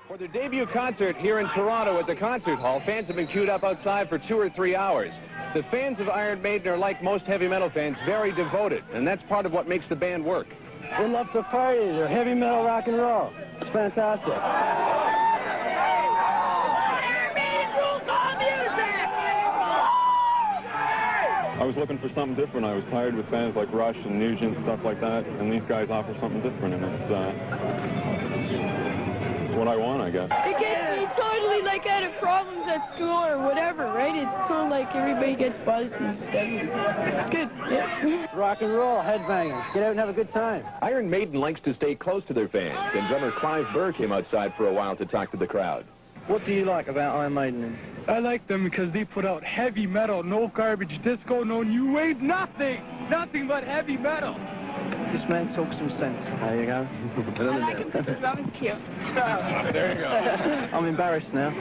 For their debut concert here in Toronto at the concert hall, fans have been queued up outside for 2 or 3 hours. The fans of Iron Maiden are, like most heavy metal fans, very devoted, and that's part of what makes the band work. They love to party. They're heavy metal rock and roll. It's fantastic. I was looking for something different. I was tired with bands like Rush and Nugent and stuff like that, and these guys offer something different, and it's what I want, I guess. It gets me totally like out of problems at school or whatever, right? It's cool, like everybody gets buzzed and stuff. It's good. Yeah. Rock and roll, headbangers. Get out and have a good time. Iron Maiden likes to stay close to their fans, and drummer Clive Burr came outside for a while to talk to the crowd. What do you like about Iron Maiden? I like them because they put out heavy metal, no garbage disco, no new wave, nothing but heavy metal. This man talks some sense. There you go. I like him because his drum is cute. There you go. I'm embarrassed now.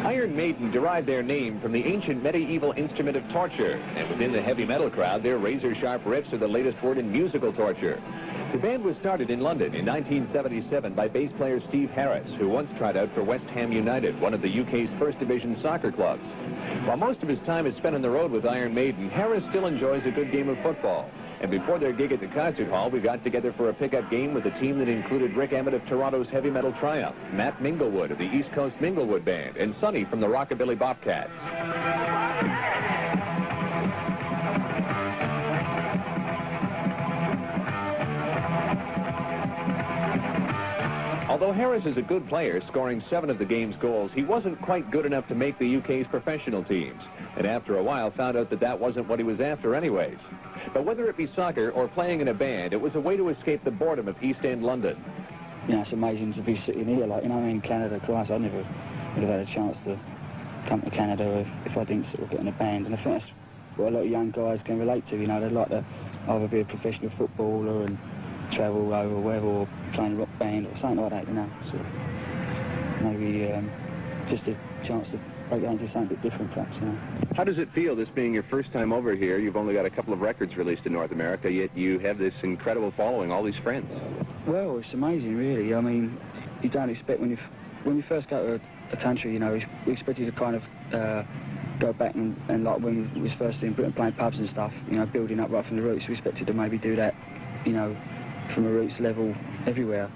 Iron Maiden derived their name from the ancient medieval instrument of torture, and within the heavy metal crowd, their razor-sharp riffs are the latest word in musical torture. The band was started in London in 1977 by bass player Steve Harris, who once tried out for West Ham United, one of the UK's first division soccer clubs. While most of his time is spent on the road with Iron Maiden, Harris still enjoys a good game of football. And before their gig at the concert hall, we got together for a pickup game with a team that included Rick Emmett of Toronto's Heavy Metal Triumph, Matt Minglewood of the East Coast Minglewood Band, and Sonny from the Rockabilly Bobcats. Although Harris is a good player, scoring 7 of the game's goals, he wasn't quite good enough to make the UK's professional teams, and after a while found out that that wasn't what he was after anyways. But whether it be soccer or playing in a band, it was a way to escape the boredom of East End London. You know, it's amazing to be sitting here, like, you know, in Canada. Christ, I never would have had a chance to come to Canada if I didn't sort of get in a band, and I think that's what a lot of young guys can relate to. You know, they'd like to either be a professional footballer and travel over wherever, or playing a rock band or something like that, you know. So maybe just a chance to break out into something a bit different, perhaps, you know. How does it feel, this being your first time over here? You've only got a couple of records released in North America, yet you have this incredible following, all these friends. Well, it's amazing, really. I mean, you don't expect when you first go to a country, you know, we expect you to kind of go back and like when we was first in Britain playing pubs and stuff, you know, building up right from the roots. We expected to maybe do that, you know, from a roots level everywhere.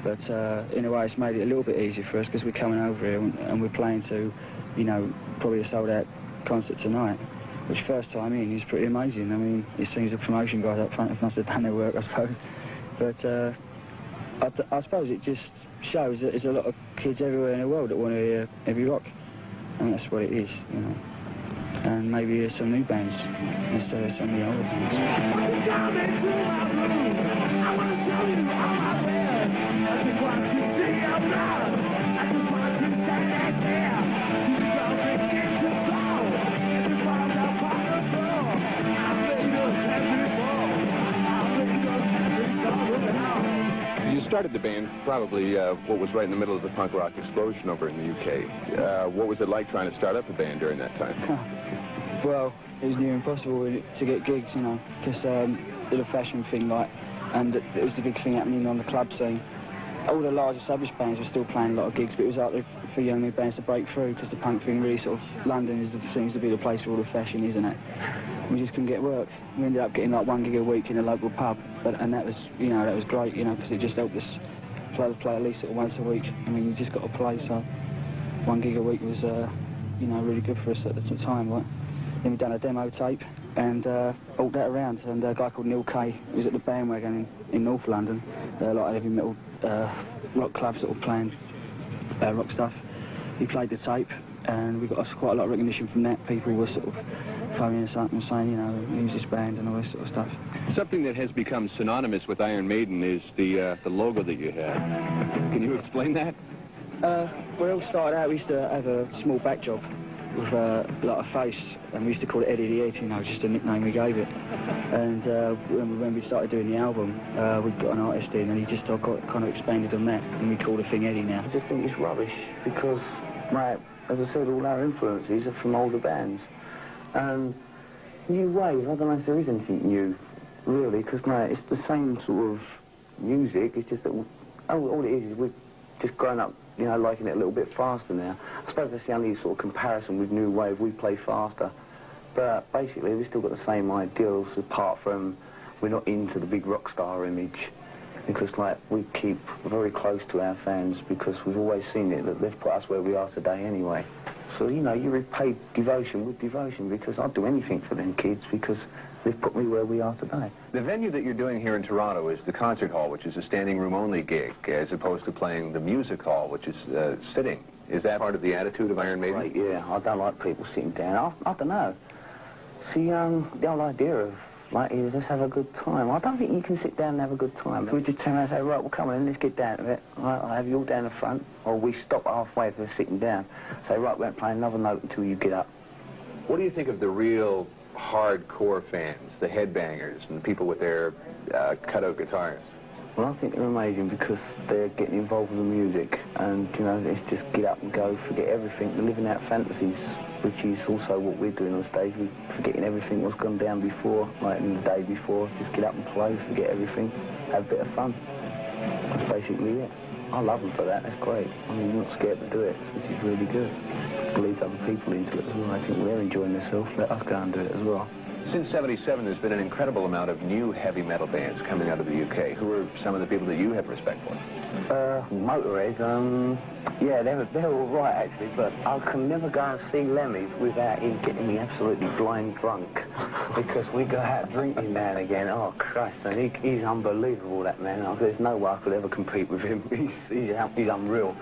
But in a way, it's made it a little bit easier for us because we're coming over here and we're playing to, you know, probably a sold-out concert tonight, which first time in is pretty amazing. I mean, it seems the promotion guys up front must have done their work, I suppose. But I suppose it just shows that there's a lot of kids everywhere in the world that want to hear heavy rock. And that's what it is, you know. And maybe there's some new bands instead of some of the older bands. You started the band probably what was right in the middle of the punk rock explosion over in the UK. What was it like trying to start up a band during that time? Well, it was near impossible to get gigs, you know, because the fashion thing, like, and it was the big thing happening on the club scene. All the large established bands were still playing a lot of gigs, but it was like for young new bands to break through, because the punk thing really sort of, London seems to be the place where all the fashion is, isn't it? We just couldn't get work. We ended up getting like 1 gig a week in a local pub, and that was, you know, that was great, you know, because it just helped us play at least sort of once a week. I mean, you just got to play, so 1 gig a week was, you know, really good for us at the time, right? Then we done a demo tape, and brought that around. And a guy called Neil Kay, who was at the Bandwagon in North London, a lot of heavy metal rock clubs sort of playing rock stuff. He played the tape, and we got quite a lot of recognition from that. People were sort of phoning us up and saying, you know, who's this band and all this sort of stuff. Something that has become synonymous with Iron Maiden is the logo that you have. Can you explain that? Well, it all started out, we used to have a small back job with like a face, and we used to call it Eddie the Ed, you know, just a nickname we gave it. And when we started doing the album, we got an artist in, and he just got kind of expanded on that, and we call the thing Eddie now. I just think it's rubbish because, mate, as I said, all our influences are from older bands. And new wave, I don't know if there is anything new, really, because, mate, it's the same sort of music. It's just that all it is we've just grown up, you know, liking it a little bit faster now. I suppose that's the only sort of comparison with new wave. We play faster. But basically, we've still got the same ideals, apart from we're not into the big rock star image. Because, like, we keep very close to our fans because we've always seen it, that they've put us where we are today anyway. So, you know, you repay devotion with devotion, because I'd do anything for them kids because they've put me where we are today. The venue that you're doing here in Toronto is the concert hall, which is a standing room only gig, as opposed to playing the music hall, which is sitting. Is that part of the attitude of Iron Maiden? Right, yeah. I don't like people sitting down. I don't know. See, the whole idea of, like, is let's have a good time. I don't think you can sit down and have a good time. We just turn around and say, right, well, come on, let's get down to it. Right, I'll have you all down the front, or we stop halfway if they're sitting down. Say, right, we won't play another note until you get up. What do you think of the real hardcore fans, the headbangers, and the people with their cutout guitars? Well, I think they're amazing because they're getting involved with the music, and, you know, it's just get up and go, forget everything. They're living out fantasies, which is also what we're doing on stage. We're forgetting everything what's gone down before, like in the day before. Just get up and play, forget everything, have a bit of fun. That's basically it. I love them for that. That's great. I mean, you're not scared to do it, which is really good. It leads other people into it as well. I think they're enjoying themselves. Let us go and do it as well. Since '77, there's been an incredible amount of new heavy metal bands coming out of the UK. Who are some of the people that you have respect for? Motorhead, yeah, they're all right, actually, but I can never go and see Lemmy without him getting me absolutely blind drunk, because we go out drinking now and again. Oh, Christ, and he's unbelievable, that man. There's no way I could ever compete with him. He's unreal.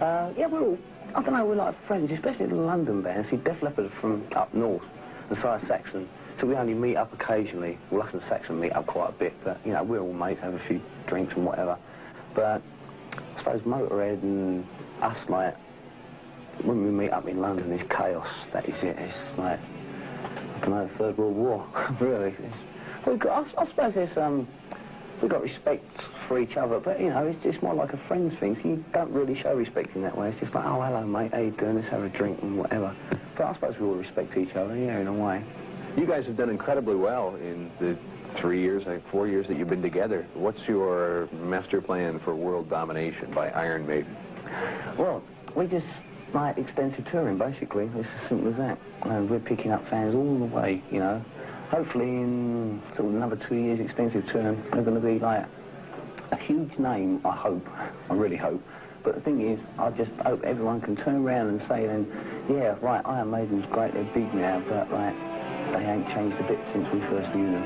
Yeah, we're all, I don't know, we're like friends, especially the London bands. See, Def Leppard are from up north, and so are Saxon. So we only meet up occasionally. Well, us and Saxon meet up quite a bit, but, you know, we're all mates, have a few drinks and whatever. But I suppose Motorhead and us, like, when we meet up in London, it's chaos. That is it. It's like, I don't know, Third World War, really. I suppose there's, we've got respect for each other, but, you know, it's just more like a friends thing. So you don't really show respect in that way. It's just like, oh, hello, mate, how you doing? Let's have a drink and whatever. But I suppose we all respect each other, yeah, in a way. You guys have done incredibly well in the 3 years, I think 4 years that you've been together. What's your master plan for world domination by Iron Maiden? Well, we just like extensive touring, basically. It's as simple as that. And we're picking up fans all the way, you know. Hopefully in sort of another 2 years extensive touring, they're going to be like a huge name, I hope. I really hope. But the thing is, I just hope everyone can turn around and say then, yeah, right, Iron Maiden's great, they're big now, but like, they ain't changed a bit since we first knew them.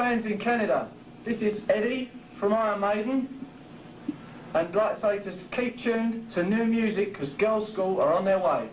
fans in Canada. This is Eddie from Iron Maiden. And I'd like to say to keep tuned to NewMusic because Girls' School are on their way.